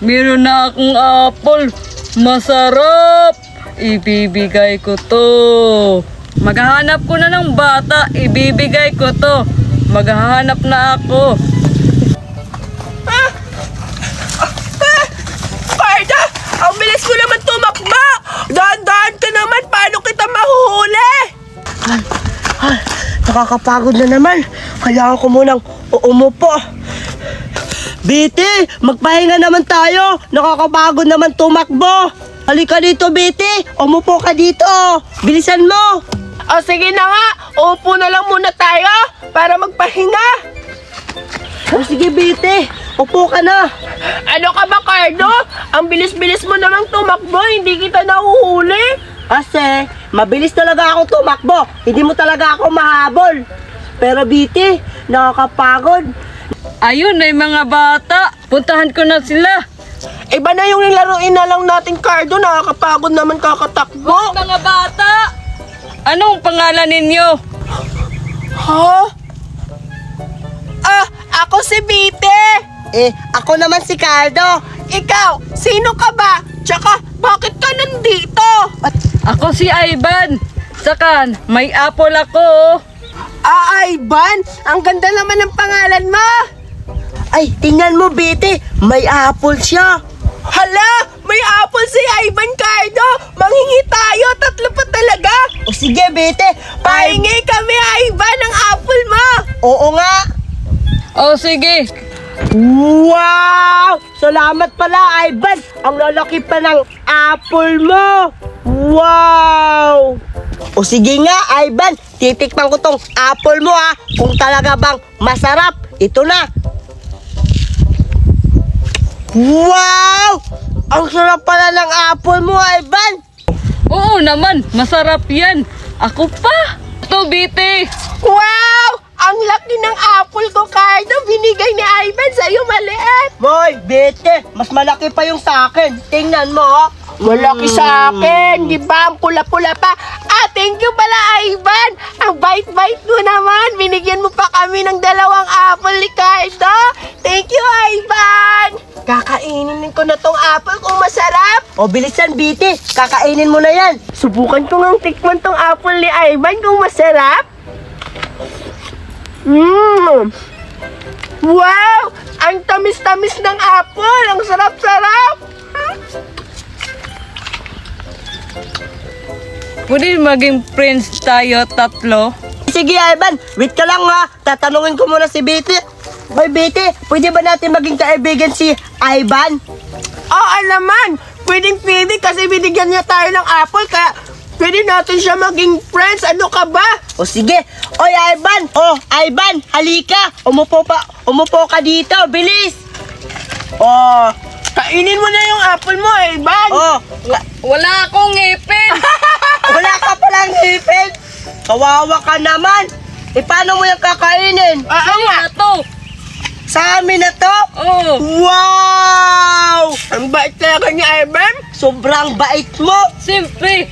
Meron na akong apple. Masarap. Ibibigay ko to. Maghahanap ko na ng bata. Ibibigay ko to. Maghahanap na ako. Cardo, ang bilis mo naman tumakbo. Dahan-dahan ka naman. Paano kita mahuhuli? Nakakapagod na naman. Kailangan ko munang umupo. Biti, magpahinga naman tayo. Nakakapagod naman tumakbo. Halika dito, Biti. Umupo ka dito. Bilisan mo. O sige na nga. Upo na lang muna tayo para magpahinga. O sige, Biti. Upo ka na. Ano ka ba, Cardo? Ang bilis-bilis mo namang tumakbo. Hindi kita nahuhuli. Kasi, mabilis talaga ako tumakbo. Hindi mo talaga ako mahabol. Pero, Biti, nakakapagod. Ayun na yung mga bata. Puntahan ko na sila. Iba na yung nilaruin na lang natin, Cardo. Nakakapagod naman kakatakbo. Mga bata! Anong pangalan ninyo? Ha? Ako si Bite. Ako naman si Cardo. Ikaw, sino ka ba? Tsaka, bakit ka nandito? Ako si Ivan. Sakan, may apple ako. Ivan, ang ganda naman ng pangalan mo. Ay, tingnan mo, Bite. May apple siya. Hala, may apple si Ivan, Cardo. Manghingi tayo, tatlo pa talaga. O sige, Bite. Pahingi kami, Ivan, ng apple mo. Oo nga. O sige. Wow! Salamat pala, Ivan. Ang lalaki pa ng apple mo. Wow! O sige nga, Ivan. Titikman ko tong apple mo kung talaga bang masarap. Ito na. Wow! Ang sarap pala ng apple mo, Ivan. Oo naman, masarap yan. Ako pa. Ito, Biti. Wow! Ang laki ng apple ko, Cardo. Binigay ni Ivan sa'yo maliit. Boy, Bete, mas malaki pa yung sa akin. Tingnan mo, malaki sa akin. Di ba? Ang pula-pula pa. Thank you pala, Ivan. Ang bait-bait mo naman. Binigyan mo pa kami ng 2 apple ni Cardo. Thank you, Ivan. Kakainin ko na tong apple kung masarap. O, bilisan, Biti. Kakainin mo na yan. Subukan ko ngang tikman tong apple ni Ivan kung masarap. Wow! Ang tamis-tamis ng apple! Ang sarap-sarap! Pwede maging friends tayo, tatlo. Sige, Ivan. Wait ka lang tatanungin ko muna si Biti. Hoy, Biti, pwede ba natin maging kaibigan si Ivan? Oo naman! Pwedeng-pwede kasi binigyan niya tayo ng apple kaya pwede natin siya maging friends. Ano ka ba? O sige. Oy, Ivan. Ivan, halika. Umupo ka dito. Bilis. Kainin mo na yung apple mo, Ivan. Wala akong ngipin. Wala ka palang ngipin. Kawawa ka naman. Paano mo yung kakainin? Sa'yo na to. Sa amin na to? Oo. Wow! Ang bait talaga ni Ivan. Sobrang bait mo. Siyempre,